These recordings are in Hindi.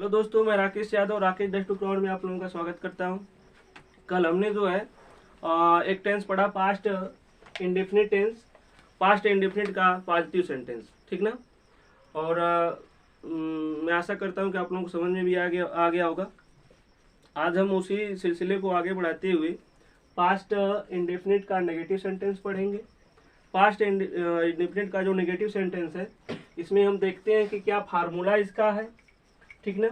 हेलो दोस्तों, मैं राकेश यादव राकेश डस्ट क्राउड में आप लोगों का स्वागत करता हूं। कल हमने जो है एक टेंस पढ़ा, past indefinite tense, past indefinite का पॉजिटिव सेंटेंस, ठीक ना। और मैं आशा करता हूं कि आप लोगों को समझ में भी आ गया होगा। आज हम उसी सिलसिले को आगे बढ़ाते हुए पास्ट इंडेफिनिट का नेगेटिव सेंटेंस पढ़ेंगे। पास्ट इंडेफिनिट का जो नेगेटिव सेंटेंस है, इसमें हम देखते हैं कि क्या फार्मूला इसका है, ठीक ना।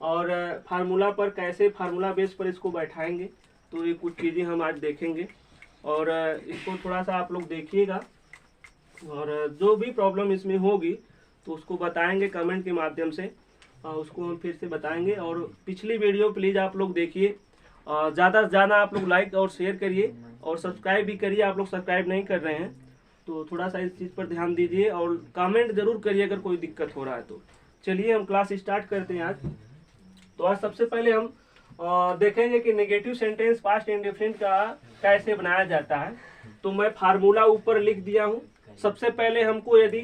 और फार्मूला पर कैसे, फार्मूला बेस पर इसको बैठाएंगे, तो ये कुछ चीज़ें हम आज देखेंगे। और इसको थोड़ा सा आप लोग देखिएगा, और जो भी प्रॉब्लम इसमें होगी तो उसको बताएंगे कमेंट के माध्यम से, उसको हम फिर से बताएंगे। और पिछली वीडियो प्लीज़ आप लोग देखिए, ज़्यादा से ज़्यादा आप लोग लाइक और शेयर करिए और सब्सक्राइब भी करिए। आप लोग सब्सक्राइब नहीं कर रहे हैं तो थोड़ा सा इस चीज़ पर ध्यान दीजिए और कमेंट ज़रूर करिए अगर कोई दिक्कत हो रहा है तो। चलिए हम क्लास स्टार्ट करते हैं आज। तो आज सबसे पहले हम देखेंगे कि नेगेटिव सेंटेंस पास्ट इंडेफिनिट का कैसे बनाया जाता है। तो मैं फार्मूला ऊपर लिख दिया हूँ। सबसे पहले हमको यदि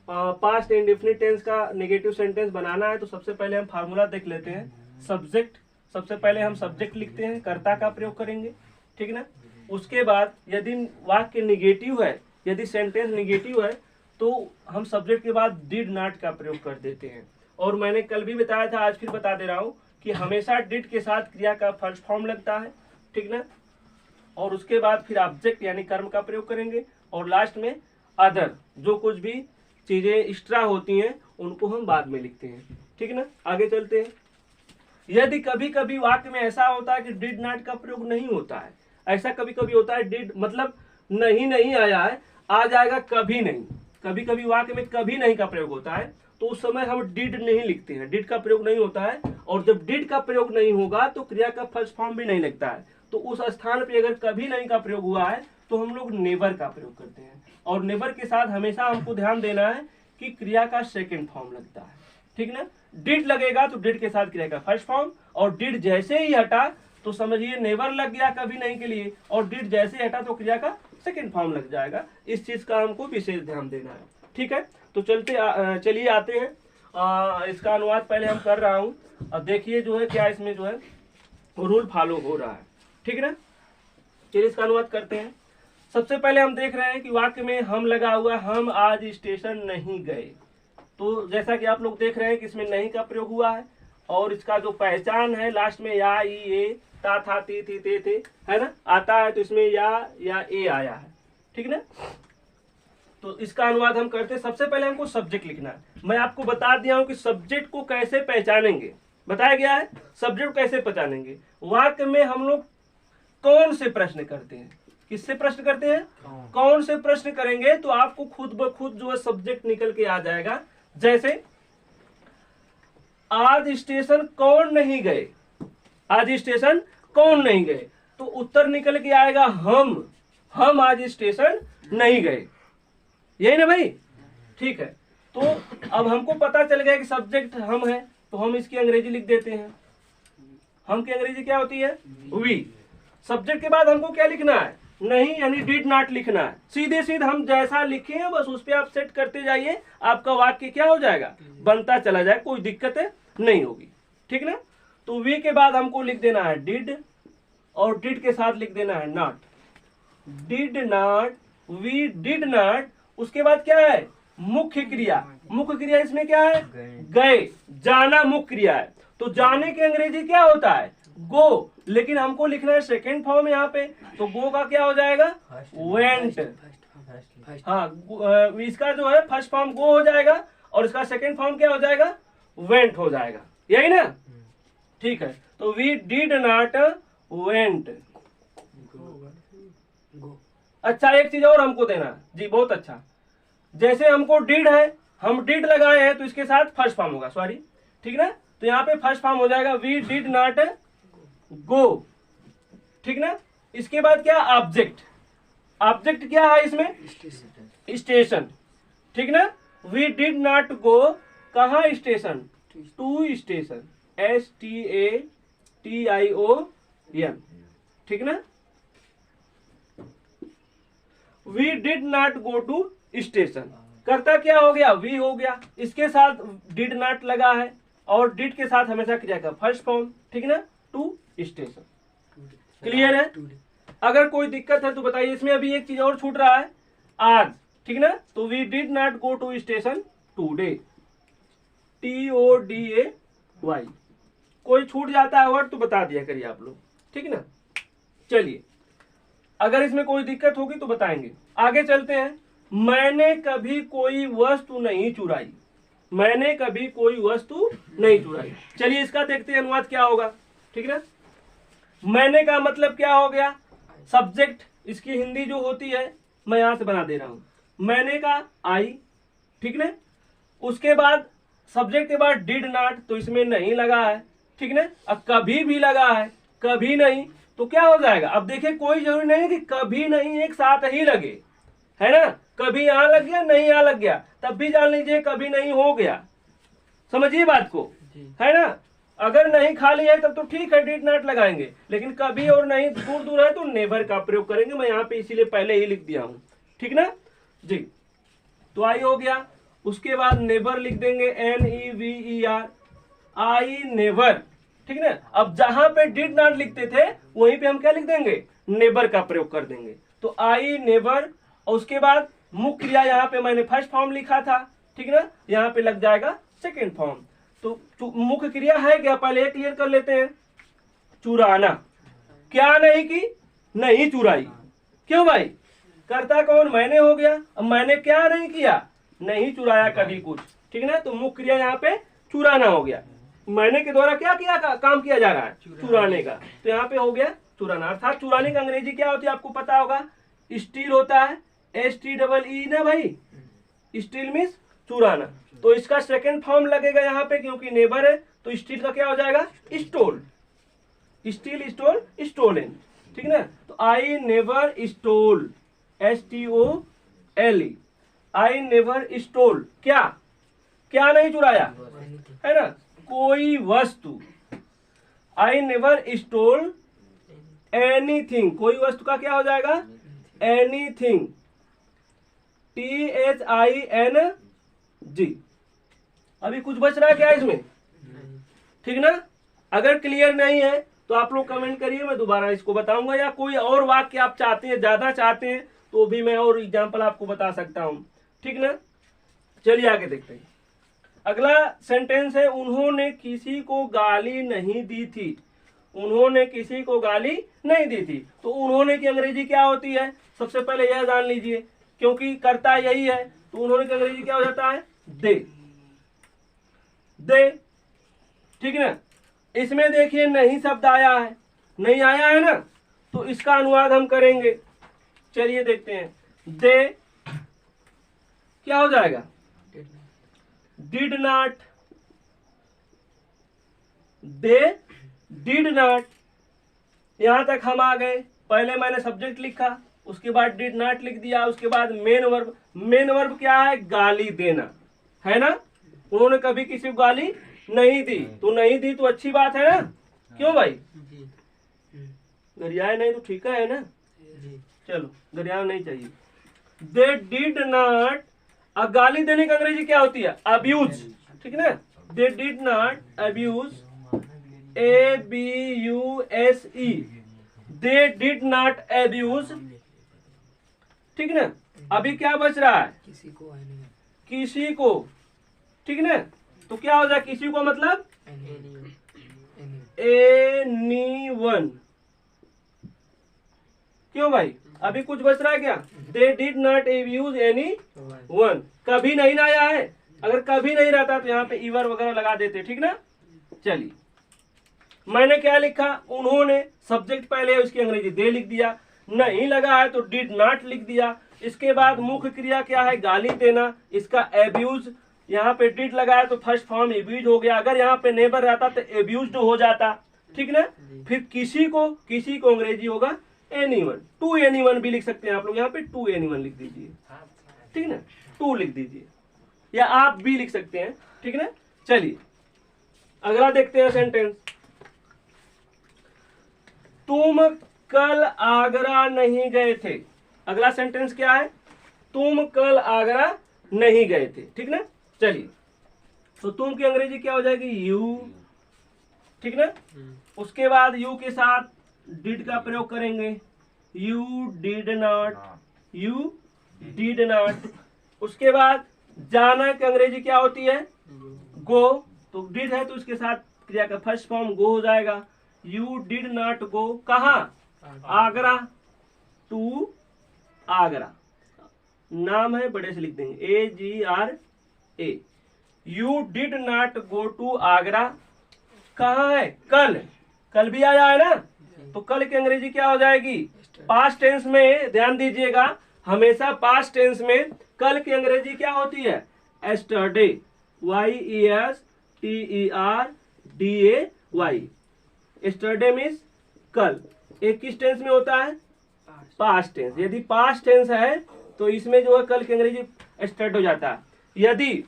पास्ट इंडेफिनिट टेंस का नेगेटिव सेंटेंस बनाना है तो सबसे पहले हम फार्मूला देख लेते हैं। सब्जेक्ट, सबसे पहले हम सब्जेक्ट लिखते हैं, कर्ता का प्रयोग करेंगे, ठीक ना। उसके बाद यदि वाक्य निगेटिव है, यदि सेंटेंस निगेटिव है तो हम सब्जेक्ट के बाद डिड नॉट का प्रयोग कर देते हैं। और मैंने कल भी बताया था, आज फिर बता दे रहा हूं कि हमेशा डिड के साथ क्रिया का फर्स्ट फॉर्म लगता है, ठीक ना। और उसके बाद फिर ऑब्जेक्ट यानी कर्म का प्रयोग करेंगे, और लास्ट में अदर, जो कुछ भी चीजें एक्स्ट्रा होती हैं उनको हम बाद में लिखते हैं, ठीक ना। आगे चलते हैं। यदि कभी कभी वाक्य में ऐसा होता है कि डिड नॉट का प्रयोग नहीं होता है, ऐसा कभी कभी होता है, डिड मतलब नहीं आया है, आ जाएगा कभी नहीं। कभी कभी वाक्य में कभी नहीं का प्रयोग होता है तो उस समय हम डिड नहीं लिखते हैं, डिड का प्रयोग नहीं होता है। और जब डिड का प्रयोग नहीं होगा तो क्रिया का फर्स्ट फॉर्म भी नहीं लगता है, तो उस स्थान पे अगर कभी नहीं का प्रयोग हुआ है तो हम लोग नेवर का प्रयोग करते हैं। और नेवर के साथ हमेशा हमको ध्यान देना है कि क्रिया का सेकेंड फॉर्म लगता है, ठीक ना। डिड लगेगा तो डिड के साथ क्रिया का फर्स्ट फॉर्म, और डिड जैसे ही हटा तो समझिए नेवर लग गया कभी नहीं के लिए, और डिड जैसे हटा तो क्रिया का सेकेंड फॉर्म लग जाएगा। इस चीज का हमको विशेष ध्यान देना है, ठीक है। तो चलिए आते हैं। इसका अनुवाद पहले हम कर रहा हूँ। अब देखिए जो है क्या इसमें जो है रूल फॉलो हो रहा है, ठीक है ना। चलिए इसका अनुवाद करते हैं। सबसे पहले हम देख रहे हैं कि वाक्य में हम लगा हुआ, हम आज स्टेशन नहीं गए। तो जैसा कि आप लोग देख रहे हैं कि इसमें नहीं का प्रयोग हुआ है, और इसका जो पहचान है लास्ट में या ई ए ता था ती थी ते थे, है ना, आता है तो इसमें या ए आया है, ठीक ना। तो इसका अनुवाद हम करते हैं। सबसे पहले हमको सब्जेक्ट लिखना है। मैं आपको बता दिया हूं कि सब्जेक्ट को कैसे पहचानेंगे, बताया गया है सब्जेक्ट को कैसे पहचानेंगे। वाक्य में हम लोग कौन से प्रश्न करते हैं, किससे प्रश्न करते हैं, कौन से प्रश्न करेंगे तो आपको खुद ब खुद जो है सब्जेक्ट निकल के आ जाएगा। जैसे आज स्टेशन कौन नहीं गए, आज स्टेशन कौन नहीं गए, तो उत्तर निकल के आएगा हम आज स्टेशन नहीं गए, यही ना भाई, ठीक है। तो अब हमको पता चल गया कि सब्जेक्ट हम है, तो हम इसकी अंग्रेजी लिख देते हैं। हम की अंग्रेजी क्या होती है, वी। सब्जेक्ट के बाद हमको क्या लिखना है, नहीं यानी डिड नॉट लिखना है। सीधे सीधे हम जैसा लिखे हैं बस उस पर आप सेट करते जाइए, आपका वाक्य क्या हो जाएगा, बनता चला जाए, कोई दिक्कत नहीं होगी, ठीक ना। तो वी के बाद हमको लिख देना है डिड, और डिड के साथ लिख देना है not, did not, we did not. उसके बाद क्या है, मुख्य क्रिया। मुख्य क्रिया इसमें क्या है, गए, जाना मुख्य क्रिया है। तो जाने की अंग्रेजी क्या होता है, गो, लेकिन हमको लिखना है सेकेंड फॉर्म यहाँ पे, तो गो का क्या हो जाएगा, वेंट। हाँ, इसका जो है फर्स्ट फॉर्म गो हो जाएगा और इसका सेकेंड फॉर्म क्या हो जाएगा, वेंट हो जाएगा, यही ना, ठीक है। तो वी डिड नॉट वेंट। अच्छा, एक चीज और हमको देना जी, बहुत अच्छा। जैसे हमको डिड है, हम डिड लगाए हैं तो इसके साथ फर्स्ट फॉर्म होगा, सॉरी, ठीक ना। तो यहाँ पे फर्स्ट फॉर्म हो जाएगा वी डिड नॉट गो, ठीक ना। इसके बाद क्या, ऑब्जेक्ट। ऑब्जेक्ट क्या है इसमें, स्टेशन, ठीक ना। वी डिड नॉट गो कहाँ, स्टेशन, टू स्टेशन, STATION, ठीक ना। We did not go to station, करता क्या हो गया, वी हो गया, इसके साथ डिड नॉट लगा है और डिड के साथ हमेशा क्रिया का फर्स्ट फॉर्म, ठीक ना, टू स्टेशन। क्लियर है? अगर कोई दिक्कत है तो बताइए। इसमें अभी एक चीज और छूट रहा है, आज, ठीक ना, तो we did not go to station today, TODAY। कोई छूट जाता है वर्ड तो बता दिया करिए आप लोग, ठीक ना। चलिए, अगर इसमें कोई दिक्कत होगी तो बताएंगे। आगे चलते हैं। मैंने कभी कोई वस्तु नहीं चुराई, मैंने कभी कोई वस्तु नहीं चुराई। चलिए इसका देखते हैं अनुवाद क्या होगा, ठीक ना। मैंने का मतलब क्या हो गया, सब्जेक्ट, इसकी हिंदी जो होती है मैं यहां से बना दे रहा हूं। मैंने का आई, ठीक ना। उसके बाद सब्जेक्ट के बाद डिड नॉट, तो इसमें नहीं लगा है, ठीक ना। अब कभी भी लगा है, कभी नहीं, तो क्या हो जाएगा। अब देखिए कोई जरूरी नहीं कि कभी नहीं एक साथ ही लगे, है ना। कभी यहां लग गया, नहीं यहां लग गया, तब भी जान लीजिए कभी नहीं हो गया। समझिए बात को, है ना। अगर नहीं खाली है तब तो ठीक है, डिड नॉट लगाएंगे, लेकिन कभी और नहीं दूर दूर है तो नेवर का प्रयोग करेंगे। मैं यहाँ पे इसीलिए पहले ही लिख दिया हूं, ठीक ना जी। तो आई हो गया। उसके बाद नेवर लिख देंगे, NEVER, आई नेवर, ठीक ना। अब जहां पे डिड नॉट लिखते थे वहीं पे हम क्या लिख देंगे, नेवर का प्रयोग कर देंगे। तो आई नेवर, और उसके बाद मुख्य क्रिया यहाँ पे मैंने फर्स्ट फॉर्म लिखा था, ठीक ना, यहाँ पे लग जाएगा सेकेंड फॉर्म। तो मुख्य क्रिया है क्या, पहले ये क्लियर कर लेते हैं। चुराना, क्या नहीं की, नहीं चुराई। क्यों भाई, करता कौन, मैंने हो गया। अब मैंने क्या नहीं किया, नहीं चुराया कभी कुछ, ठीक ना। तो मुख्य क्रिया यहाँ पे चुराना हो गया। मैंने के द्वारा क्या किया काम किया जा रहा है, चुराने का, तो यहाँ पे हो गया चुराना। अर्थात चुराने का अंग्रेजी क्या होती है आपको पता होगा, स्टील होता है, STEE ना भाई, स्टील मीन्स चुराना। तो इसका सेकंड फॉर्म लगेगा यहाँ पे, क्योंकि नेबर है, तो स्टील का क्या हो जाएगा, स्टोल, स्टील स्टोल स्टोलन, ठीक ना। तो I never stole, STOLE, I never stole, क्या क्या नहीं चुराया, है ना, कोई वस्तु। आई नेवर स्टोल एनीथिंग, कोई वस्तु का क्या हो जाएगा, एनीथिंग, THING। अभी कुछ बच रहा है क्या इसमें, ठीक ना। अगर क्लियर नहीं है तो आप लोग कमेंट करिए, मैं दोबारा इसको बताऊंगा, या कोई और वाक्य आप चाहते हैं, ज्यादा चाहते हैं तो भी मैं और एग्जांपल आपको बता सकता हूं, ठीक ना। चलिए आगे देखते हैं। अगला सेंटेंस है, उन्होंने किसी को गाली नहीं दी थी, उन्होंने किसी को गाली नहीं दी थी। तो उन्होंने की अंग्रेजी क्या होती है, सबसे पहले यह जान लीजिए, क्योंकि करता यही है, तो उन्होंने की अंग्रेजी क्या हो जाता है, दे, दे, ठीक ना। इसमें देखिए नहीं शब्द आया है, नहीं आया है ना, तो इसका अनुवाद हम करेंगे। चलिए देखते हैं। दे क्या हो जाएगा, did not, they did not. यहां तक हम आ गए। पहले मैंने सब्जेक्ट लिखा, उसके बाद डिड नॉट लिख दिया, उसके बाद मेन वर्ब। मेन वर्ब क्या है, गाली देना, है ना। उन्होंने कभी किसी को गाली नहीं दी, तो नहीं दी तो अच्छी बात है ना। क्यों भाई, गरियाए नहीं तो ठीक है ना। चलो गरिया नहीं चाहिए। दे डिड नॉट, अब गाली देने की अंग्रेजी क्या होती है, अब्यूज, ठीक ना। They did not abuse, ABUSE, they did not abuse, ठीक ना। अभी क्या बच रहा है, किसी को, ठीक ना। तो क्या हो जाए, किसी को मतलब anyone। क्यों भाई, अभी कुछ बच रहा है क्या, they did not abuse anyone। कभी नहीं आया है, अगर कभी नहीं रहता तो यहाँ पे ईवर वगैरह लगा देते, ठीक ना। चलिए मैंने क्या लिखा, उन्होंने, सब्जेक्ट पहले है, उसकी अंग्रेजी दे लिख दिया, नहीं लगा है तो डिड नॉट लिख दिया। इसके बाद मुख्य क्रिया क्या है, गाली देना, इसका एब्यूज, यहाँ पे डिड लगा है तो फर्स्ट फॉर्म एब्यूज हो गया। अगर यहाँ पे नेबर रहता तो एब्यूज्ड हो जाता, ठीक ना। फिर किसी को, किसी को अंग्रेजी होगा एनीवन, टू एनीवन भी लिख सकते हैं आप लोग, यहाँ पे टू एनीवन लिख दीजिए, ठीक ना, टू लिख दीजिए, या आप भी लिख सकते हैं, ठीक ना। चलिए अगला देखते हैं सेंटेंस। तुम कल आगरा नहीं गए थे। अगला सेंटेंस क्या है, तुम कल आगरा नहीं गए थे, ठीक ना। चलिए तो तुम की अंग्रेजी क्या हो जाएगी? यू, ठीक ना। उसके बाद यू के साथ डिड का प्रयोग करेंगे, you did not, you did not. उसके बाद जाना की अंग्रेजी क्या होती है? गो, तो डिड है तो उसके साथ क्रिया का फर्स्ट फॉर्म गो हो जाएगा। यू डिड नॉट गो कहाँ? आगरा, टू आगरा। नाम है बड़े से लिख देंगे, AGRA। You did not go to Agra कहाँ है? कल, कल भी आया है ना, तो कल की अंग्रेजी क्या हो जाएगी? पास्ट टेंस में ध्यान दीजिएगा, हमेशा पास्ट टेंस में कल की अंग्रेजी क्या होती है? Yesterday, YESTERDAY। एस्टरडे मीन्स कल। एक किस टेंस में होता है? Past tense. यदि पास्ट टेंस है तो इसमें जो है कल की अंग्रेजी स्टार्ट हो जाता है। यदि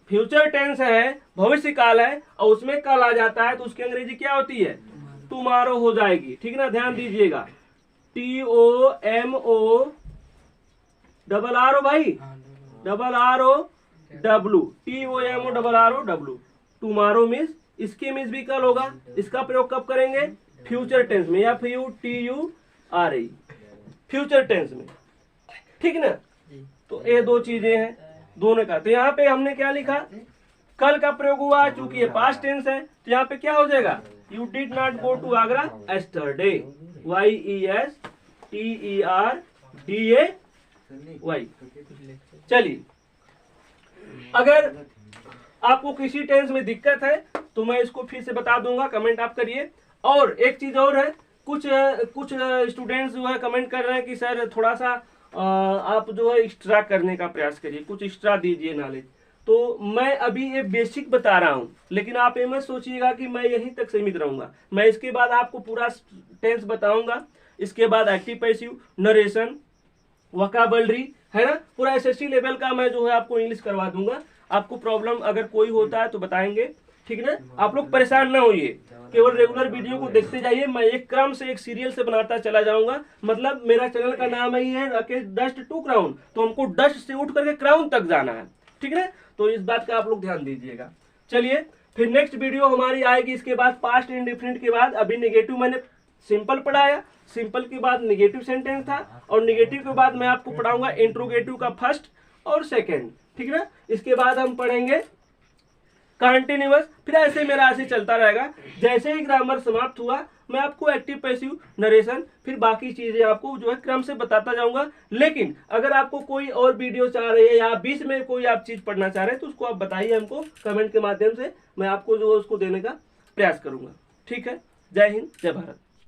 फ्यूचर टेंस है, भविष्य काल है, और उसमें कल आ जाता है तो उसकी अंग्रेजी क्या होती है? टुमारो हो जाएगी, ठीक ना। ध्यान दीजिएगा, TOMO डबल RO भाई, double RO W, TOMO RO W। Tomorrow means, इसके मीन्स भी कल होगा। इसका प्रयोग कब करेंगे? फ्यूचर टेंस में, या FUTURE, फ्यूचर टेंस में, ठीक ना। तो ये दो चीजें हैं दोनों का। तो यहाँ पे हमने क्या लिखा? कल का प्रयोग हुआ, चूंकि ये पास्ट टेंस है तो यहाँ पे क्या हो जाएगा? You did not go to Agra yesterday, YESTERDAY। चलिए, अगर आपको किसी टेंस में दिक्कत है तो मैं इसको फिर से बता दूंगा, कमेंट आप करिए। और एक चीज और है, कुछ स्टूडेंट्स जो है कमेंट कर रहे हैं कि सर थोड़ा सा आप जो है एक्स्ट्रा करने का प्रयास करिए, कुछ एक्स्ट्रा दीजिए नॉलेज। तो मैं अभी ये बेसिक बता रहा हूँ, लेकिन आप ये मत सोचिएगा कि मैं यहीं तक सीमित रहूंगा। मैं इसके बाद आपको पूरा टेंस बताऊंगा, इसके बाद एक्टिव पैसिव, नरेशन, वोकैबुलरी, है ना, पूरा SST लेवल का मैं जो है आपको इंग्लिश करवा दूंगा। आपको प्रॉब्लम अगर कोई होता है तो बताएंगे, ठीक ना। आप लोग परेशान ना होइए, केवल रेगुलर वीडियो को देखते जाइए। मैं एक क्रम से, एक सीरियल से बनाता चला जाऊंगा। मतलब मेरा चैनल का नाम ही है राकेश डस्ट टू क्राउन, तो हमको डस्ट से उठ करके क्राउन तक जाना है, ठीक है। तो इस बात का आप लोग ध्यान दीजिएगा। चलिए, फिर नेक्स्ट वीडियो हमारी आएगी इसके बाद पास्ट इंडेफिनिट के बाद। अभी नेगेटिव मैंने सिंपल पढ़ाया, सिंपल के बाद नेगेटिव सेंटेंस था, और नेगेटिव के बाद मैं आपको पढ़ाऊंगा इंट्रोगेटिव का फर्स्ट और सेकेंड, ठीक ना। इसके बाद हम पढ़ेंगे कंटिन्यूअस। फिर ऐसे मेरा ऐसे चलता रहेगा। जैसे ही ग्रामर समाप्त हुआ मैं आपको एक्टिव पैसिव, नरेशन, फिर बाकी चीजें आपको जो है क्रम से बताता जाऊंगा। लेकिन अगर आपको कोई और वीडियो चाह रहे हैं या बीच में कोई आप चीज पढ़ना चाह रहे हैं तो उसको आप बताइए हमको कमेंट के माध्यम से, मैं आपको जो है उसको देने का प्रयास करूंगा। ठीक है, जय हिंद, जय भारत।